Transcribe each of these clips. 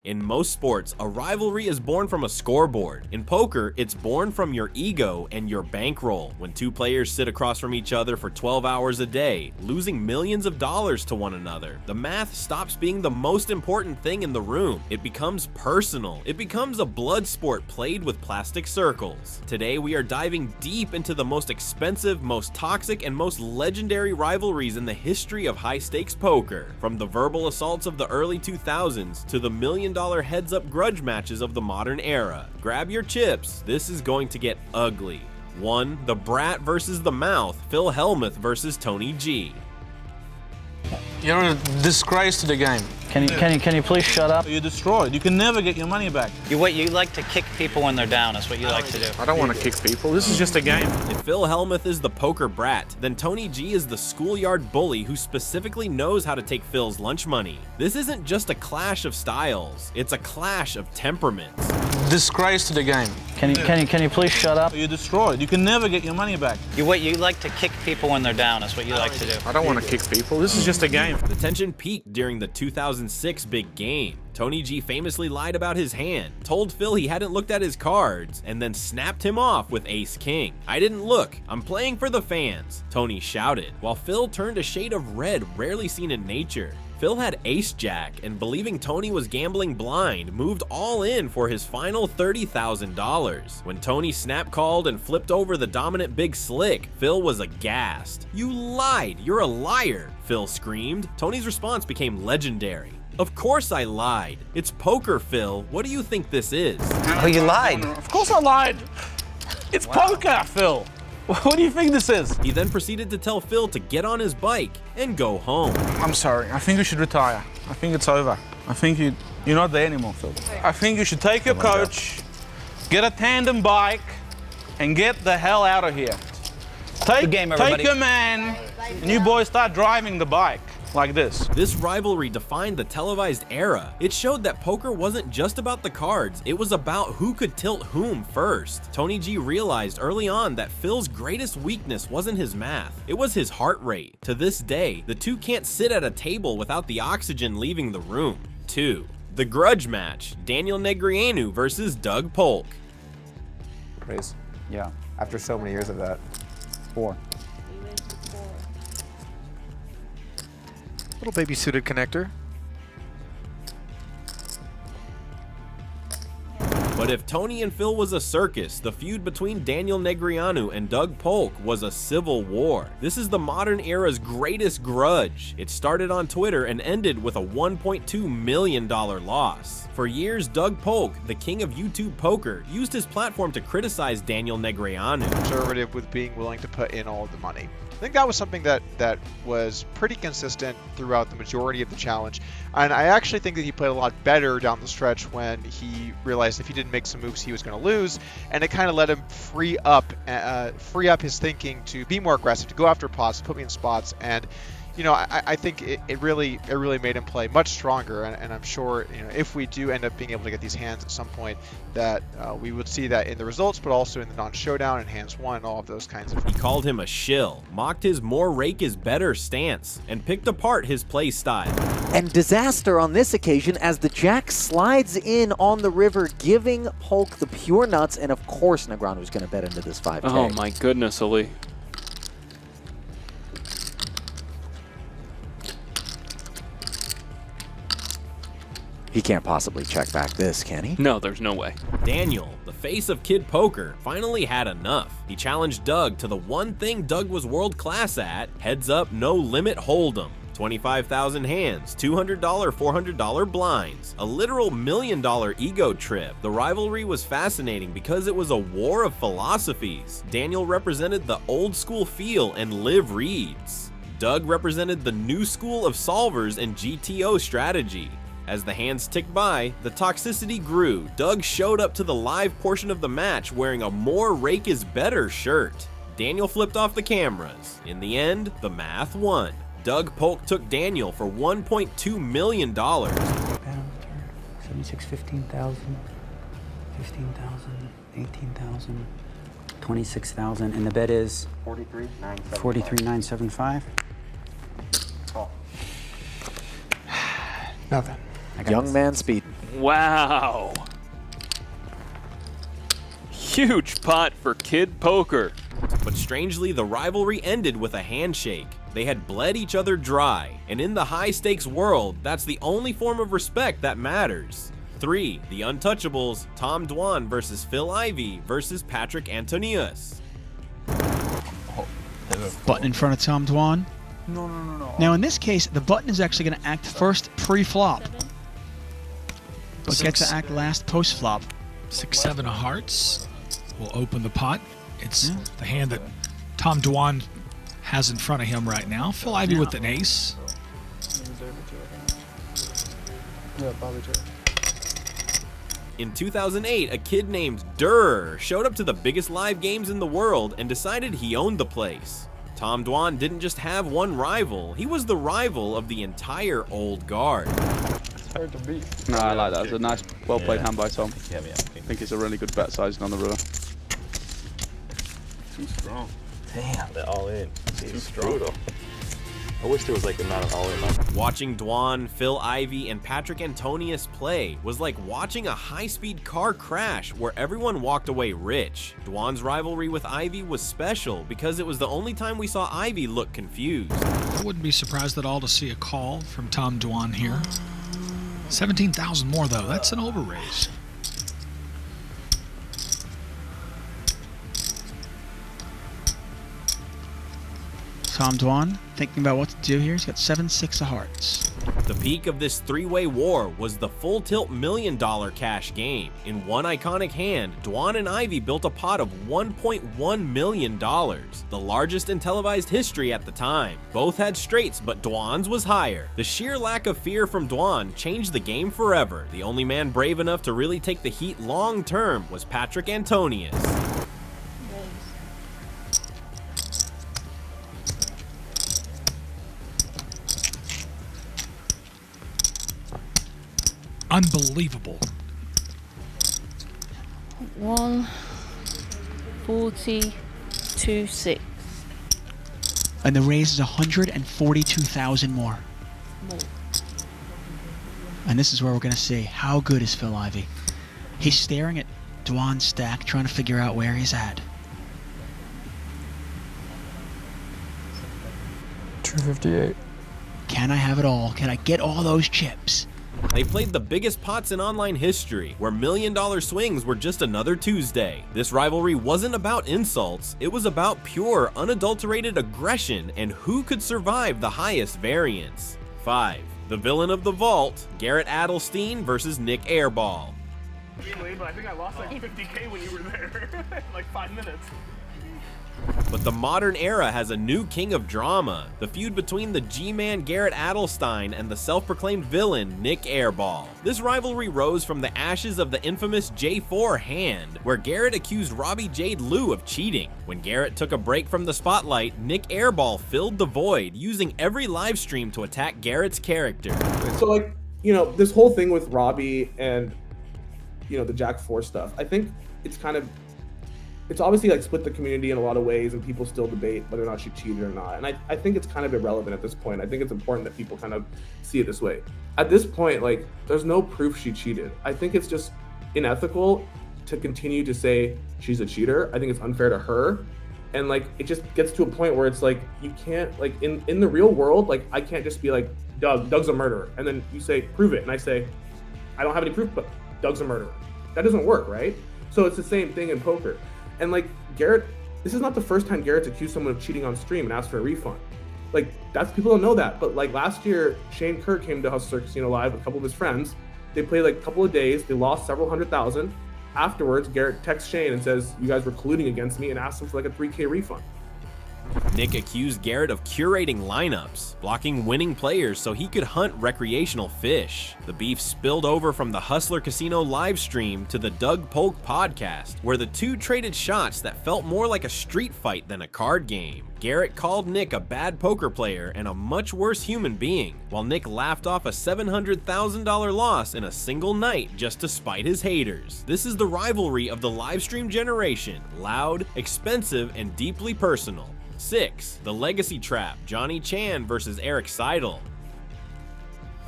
In most sports, a rivalry is born from a scoreboard. In poker, it's born from your ego and your bankroll. When two players sit across from each other for 12 hours a day, losing millions of dollars to one another, the math stops being the most important thing in the room. It becomes personal. It becomes a blood sport played with plastic circles. Today, we are diving deep into the most expensive, most toxic, and most legendary rivalries in the history of high-stakes poker. From the verbal assaults of the early 2000s to the million-dollar heads-up grudge matches of the modern era. Grab your chips, this is going to get ugly. 1. The Brat versus the Mouth, Phil Hellmuth versus Tony G. You're a disgrace to the game. Can you please shut up? You're destroyed. You can never get your money back. You like to kick people when they're down, is what you like to do. I don't want to kick people. This is just a game. If Phil Hellmuth is the poker brat, then Tony G is the schoolyard bully who specifically knows how to take Phil's lunch money. This isn't just a clash of styles, it's a clash of temperaments. Disgrace to the game. Can you please shut up? You're destroyed. You can never get your money back. You like to kick people when they're down, is what you like to do. I don't want to kick people. This is just a game. The tension peaked during the 2006 big game. Tony G famously lied about his hand, told Phil he hadn't looked at his cards, and then snapped him off with ace-king. "I didn't look, I'm playing for the fans," Tony shouted, while Phil turned a shade of red rarely seen in nature. Phil had ace-jack, and believing Tony was gambling blind, moved all in for his final $30,000. When Tony snap-called and flipped over the dominant big slick, Phil was aghast. "You lied! You're a liar!" Phil screamed. Tony's response became legendary. "Of course I lied. It's poker, Phil. What do you think this is?" Oh, you lied. Of course I lied. It's poker, Phil. What do you think this is? He then proceeded to tell Phil to get on his bike and go home. I'm sorry. I think you should retire. I think it's over. I think you're not there anymore, Phil. I think you should take your coach, get a tandem bike, and get the hell out of here. Take your man, and you boys start driving the bike. Like this. This rivalry defined the televised era. It showed that poker wasn't just about the cards, it was about who could tilt whom first. Tony G realized early on that Phil's greatest weakness wasn't his math, it was his heart rate. To this day, the two can't sit at a table without the oxygen leaving the room. 2. The grudge match, Daniel Negreanu versus Doug Polk. Raise. Yeah. After so many years of that. 4. Little baby suited connector. But if Tony and Phil was a circus, the feud between Daniel Negreanu and Doug Polk was a civil war. This is the modern era's greatest grudge. It started on Twitter and ended with a $1.2 million loss. For years, Doug Polk, the king of YouTube poker, used his platform to criticize Daniel Negreanu. Conservative with being willing to put in all of the money. I think that was something that was pretty consistent throughout the majority of the challenge, and I actually think that he played a lot better down the stretch when he realized if he didn't make some moves he was going to lose, and it kind of let him free up his thinking to be more aggressive, to go after pots, to put me in spots, and you know, I think it really made him play much stronger, and I'm sure, you know, if we do end up being able to get these hands at some point, that we would see that in the results, but also in the non-showdown and hands one, all of those kinds of. He called him a shill, mocked his more rake is better stance, and picked apart his play style. And disaster on this occasion as the jack slides in on the river, giving Polk the pure nuts, and of course Negreanu's going to bet into this 5K. Oh my goodness, Ali. He can't possibly check back this, can he? No, there's no way. Daniel, the face of Kid Poker, finally had enough. He challenged Doug to the one thing Doug was world class at, heads up, no limit hold'em. 25,000 hands, $200, $400 blinds, a literal $1 million ego trip. The rivalry was fascinating because it was a war of philosophies. Daniel represented the old school feel and live reads. Doug represented the new school of solvers and GTO strategy. As the hands ticked by, the toxicity grew. Doug showed up to the live portion of the match wearing a more rake is better shirt. Daniel flipped off the cameras. In the end, the math won. Doug Polk took Daniel for $1.2 million. 76, 15,000, 15,000, 18,000, 26,000, and the bet is 43,975. Nothing. Young man speeding. Wow. Huge pot for Kid Poker. But strangely, the rivalry ended with a handshake. They had bled each other dry, and in the high-stakes world, that's the only form of respect that matters. 3. The Untouchables, Tom Dwan versus Phil Ivey versus Patrick Antonius. Button in front of Tom Dwan. No. Now in this case, the button is actually going to act first pre-flop, but gets to act last post-flop. 6-7 of hearts will open the pot. It's the hand that Tom Dwan has in front of him right now. Phil Ivey with an ace. In 2008, a kid named Durr showed up to the biggest live games in the world and decided he owned the place. Tom Dwan didn't just have one rival, he was the rival of the entire old guard. Hard to beat. No, I like that. It's a nice, well-played hand by Tom. I think it's a really good bet sizing on the river. Too strong. Damn, they're all in. It's brutal. I wish there was like not an all-in number. Watching Dwan, Phil Ivey, and Patrick Antonius play was like watching a high-speed car crash where everyone walked away rich. Dwan's rivalry with Ivey was special because it was the only time we saw Ivey look confused. I wouldn't be surprised at all to see a call from Tom Dwan here. 17,000 more though, that's an overraise. Tom Dwan thinking about what to do here. He's got 7-6 of hearts. The peak of this three-way war was the full tilt $1 million cash game. In one iconic hand, Dwan and Ivey built a pot of $1.1 million, the largest in televised history at the time. Both had straights, but Dwan's was higher. The sheer lack of fear from Dwan changed the game forever. The only man brave enough to really take the heat long-term was Patrick Antonius. Unbelievable. 142.6. And the raise is 142,000 more. And this is where we're going to see how good is Phil Ivey. He's staring at Dwan's stack, trying to figure out where he's at. 258. Can I have it all? Can I get all those chips? They played the biggest pots in online history, where $1 million swings were just another Tuesday. This rivalry wasn't about insults, it was about pure, unadulterated aggression and who could survive the highest variance. 5. The villain of the vault, Garrett Adelstein versus Nick Airball. But I think I lost like 50K when you were there, like 5 minutes. But the modern era has a new king of drama, the feud between the G-Man Garrett Adelstein and the self-proclaimed villain Nick Airball. This rivalry rose from the ashes of the infamous J4 hand, where Garrett accused Robbie Jade Lou of cheating. When Garrett took a break from the spotlight, Nick Airball filled the void, using every live stream to attack Garrett's character. So like, you know, this whole thing with Robbie and, you know, the Jack 4 stuff, I think it's kind of, it's obviously like split the community in a lot of ways, and people still debate whether or not she cheated or not. And I think it's kind of irrelevant at this point. I think it's important that people kind of see it this way. At this point, like, there's no proof she cheated. I think it's just unethical to continue to say she's a cheater. I think it's unfair to her. And like, it just gets to a point where it's like, you can't, like, in the real world, like, I can't just be like, Doug's a murderer. And then you say, prove it. And I say, I don't have any proof, but Doug's a murderer. That doesn't work, right? So it's the same thing in poker. And like, Garrett, this is not the first time Garrett's accused someone of cheating on stream and asked for a refund. Like, that's, people don't know that. But like last year, Shane Kerr came to Hustler Casino Live with a couple of his friends. They played like a couple of days. They lost several $100,000. Afterwards, Garrett texts Shane and says, you guys were colluding against me, and asks him for like a $3K refund. Nick accused Garrett of curating lineups, blocking winning players so he could hunt recreational fish. The beef spilled over from the Hustler Casino live stream to the Doug Polk podcast, where the two traded shots that felt more like a street fight than a card game. Garrett called Nick a bad poker player and a much worse human being, while Nick laughed off a $700,000 loss in a single night just to spite his haters. This is the rivalry of the livestream generation, loud, expensive, and deeply personal. 6. The Legacy Trap, Johnny Chan versus Eric Seidel.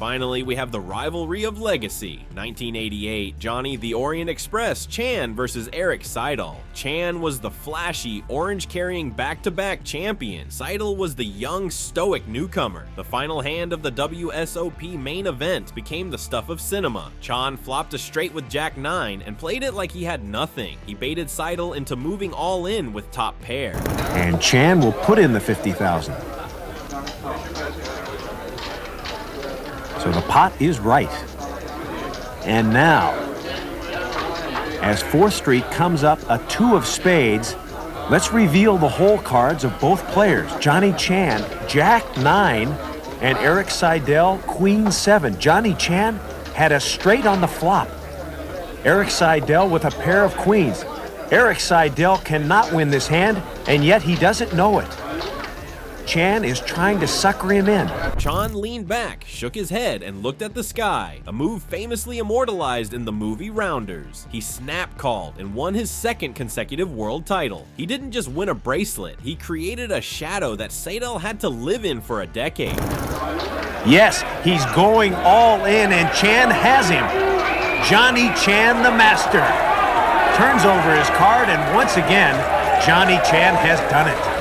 Finally, we have the rivalry of legacy. 1988, Johnny the Orient Express Chan versus Eric Seidel. Chan was the flashy, orange-carrying back-to-back champion. Seidel was the young, stoic newcomer. The final hand of the WSOP main event became the stuff of cinema. Chan flopped a straight with Jack 9 and played it like he had nothing. He baited Seidel into moving all in with top pair. And Chan will put in the 50,000. So the pot is right. And now, as 4th Street comes up a 2 of spades, let's reveal the hole cards of both players. Johnny Chan, Jack 9, and Eric Seidel, Queen 7. Johnny Chan had a straight on the flop. Eric Seidel with a pair of queens. Eric Seidel cannot win this hand, and yet he doesn't know it. Chan is trying to sucker him in. Chan leaned back, shook his head, and looked at the sky, a move famously immortalized in the movie Rounders. He snap-called and won his 2nd consecutive world title. He didn't just win a bracelet, he created a shadow that Seidel had to live in for a decade. Yes, he's going all in, and Chan has him. Johnny Chan, the master, turns over his card, and once again, Johnny Chan has done it.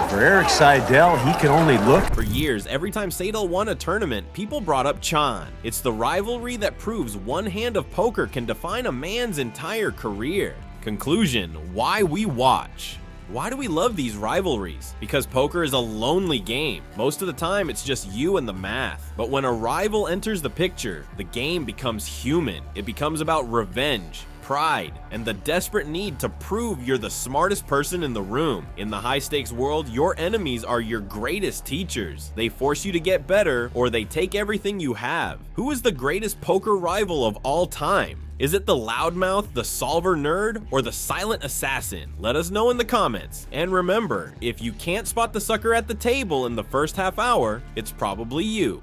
For Eric Seidel, he can only look. For years, every time Seidel won a tournament, people brought up Chan. It's the rivalry that proves one hand of poker can define a man's entire career. Conclusion: why we watch. Why do we love these rivalries? Because poker is a lonely game. Most of the time, it's just you and the math. But when a rival enters the picture, the game becomes human. It becomes about revenge, pride, and the desperate need to prove you're the smartest person in the room. In the high-stakes world, your enemies are your greatest teachers. They force you to get better, or they take everything you have. Who is the greatest poker rival of all time? Is it the loudmouth, the solver nerd, or the silent assassin? Let us know in the comments. And remember, if you can't spot the sucker at the table in the first half hour, it's probably you.